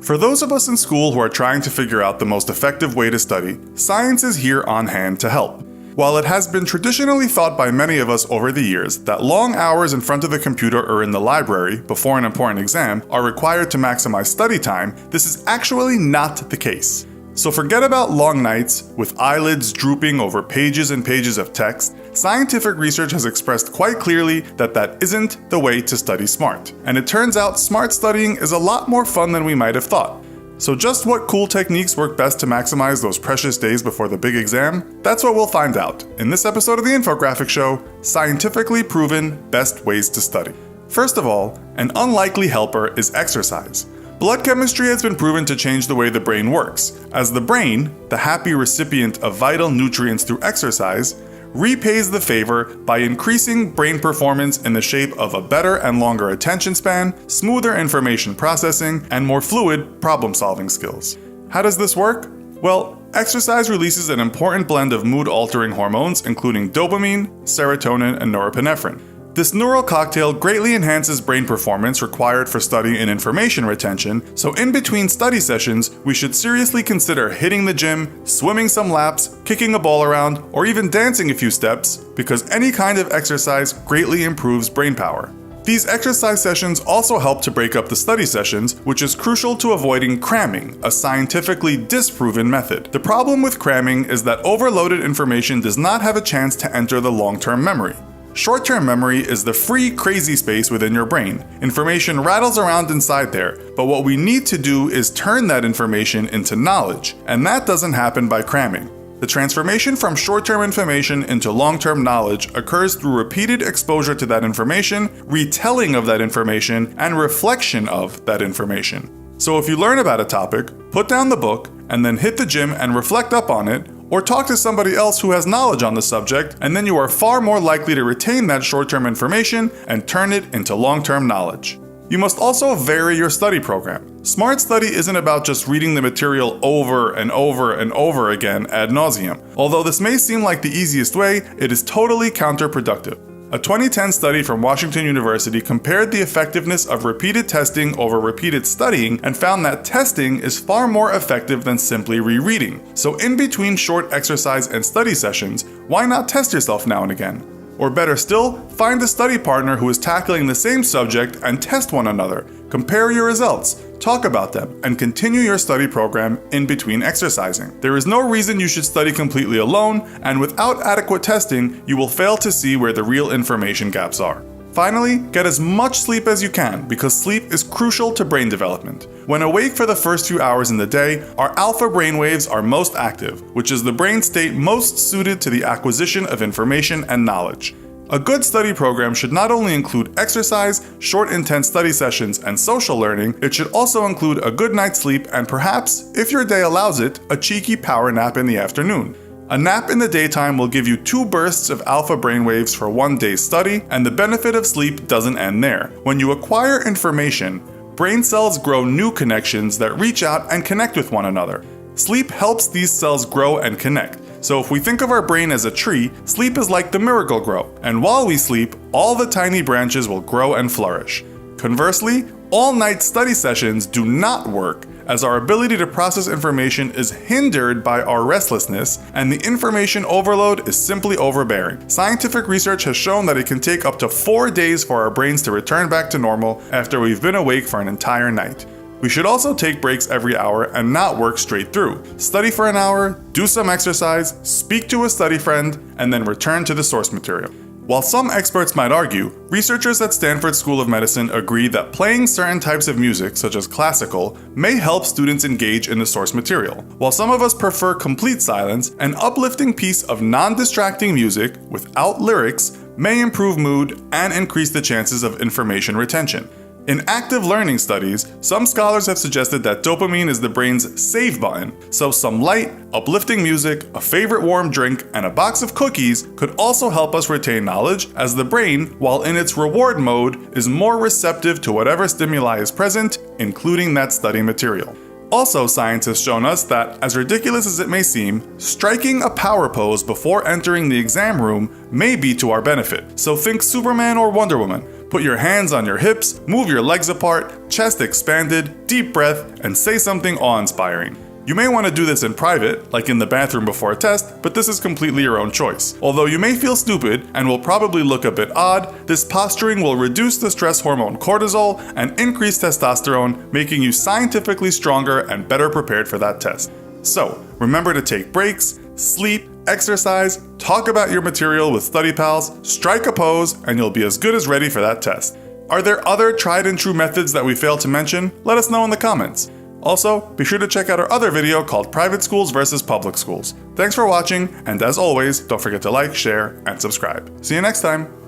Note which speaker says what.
Speaker 1: For those of us in school who are trying to figure out the most effective way to study, science is here on hand to help. While it has been traditionally thought by many of us over the years that long hours in front of the computer or in the library before an important exam are required to maximize study time, this is actually not the case. So forget about long nights with eyelids drooping over pages and pages of text. Scientific research has expressed quite clearly that that isn't the way to study smart. And it turns out smart studying is a lot more fun than we might have thought. So just what cool techniques work best to maximize those precious days before the big exam? That's what we'll find out in this episode of the Infographic Show, Scientifically Proven Best Ways to Study. First of all, an unlikely helper is exercise. Blood chemistry has been proven to change the way the brain works, as the brain, the happy recipient of vital nutrients through exercise, repays the favor by increasing brain performance in the shape of a better and longer attention span, smoother information processing, and more fluid problem-solving skills. How does this work? Well, exercise releases an important blend of mood-altering hormones including dopamine, serotonin, and norepinephrine. This neural cocktail greatly enhances brain performance required for study and information retention, so in between study sessions, we should seriously consider hitting the gym, swimming some laps, kicking a ball around, or even dancing a few steps, because any kind of exercise greatly improves brain power. These exercise sessions also help to break up the study sessions, which is crucial to avoiding cramming, a scientifically disproven method. The problem with cramming is that overloaded information does not have a chance to enter the long-term memory. Short-term memory is the free, crazy space within your brain. Information rattles around inside there, but what we need to do is turn that information into knowledge, and that doesn't happen by cramming. The transformation from short-term information into long-term knowledge occurs through repeated exposure to that information, retelling of that information, and reflection of that information. So if you learn about a topic, put down the book, and then hit the gym and reflect up on it, or talk to somebody else who has knowledge on the subject, and then you are far more likely to retain that short-term information and turn it into long-term knowledge. You must also vary your study program. Smart study isn't about just reading the material over and over and over again ad nauseum. Although this may seem like the easiest way, it is totally counterproductive. A 2010 study from Washington University compared the effectiveness of repeated testing over repeated studying and found that testing is far more effective than simply rereading. So in between short exercise and study sessions, why not test yourself now and again? Or better still, find a study partner who is tackling the same subject and test one another. Compare your results, talk about them, and continue your study program in between exercising. There is no reason you should study completely alone, and without adequate testing, you will fail to see where the real information gaps are. Finally, get as much sleep as you can because sleep is crucial to brain development. When awake for the first few hours in the day, our alpha brainwaves are most active, which is the brain state most suited to the acquisition of information and knowledge. A good study program should not only include exercise, short intense study sessions, and social learning, it should also include a good night's sleep and perhaps, if your day allows it, a cheeky power nap in the afternoon. A nap in the daytime will give you 2 bursts of alpha brainwaves for one day's study, and the benefit of sleep doesn't end there. When you acquire information, brain cells grow new connections that reach out and connect with one another. Sleep helps these cells grow and connect. So if we think of our brain as a tree, sleep is like the Miracle-Gro, and while we sleep, all the tiny branches will grow and flourish. Conversely, all-night study sessions do not work, as our ability to process information is hindered by our restlessness, and the information overload is simply overbearing. Scientific research has shown that it can take up to 4 days for our brains to return back to normal after we've been awake for an entire night. We should also take breaks every hour and not work straight through. Study for an hour, do some exercise, speak to a study friend, and then return to the source material. While some experts might argue, researchers at Stanford School of Medicine agree that playing certain types of music, such as classical, may help students engage in the source material. While some of us prefer complete silence, an uplifting piece of non-distracting music without lyrics may improve mood and increase the chances of information retention. In active learning studies, some scholars have suggested that dopamine is the brain's save button, so some light, uplifting music, a favorite warm drink, and a box of cookies could also help us retain knowledge, as the brain, while in its reward mode, is more receptive to whatever stimuli is present, including that study material. Also, science has shown us that, as ridiculous as it may seem, striking a power pose before entering the exam room may be to our benefit. So think Superman or Wonder Woman. Put your hands on your hips, move your legs apart, chest expanded, deep breath, and say something awe-inspiring. You may want to do this in private, like in the bathroom before a test, but this is completely your own choice. Although you may feel stupid and will probably look a bit odd, this posturing will reduce the stress hormone cortisol and increase testosterone, making you scientifically stronger and better prepared for that test. So, remember to take breaks, sleep, exercise, talk about your material with study pals, strike a pose, and you'll be as good as ready for that test. Are there other tried and true methods that we failed to mention? Let us know in the comments. Also, be sure to check out our other video called Private Schools versus Public Schools. Thanks for watching, and as always, don't forget to like, share, and subscribe. See you next time!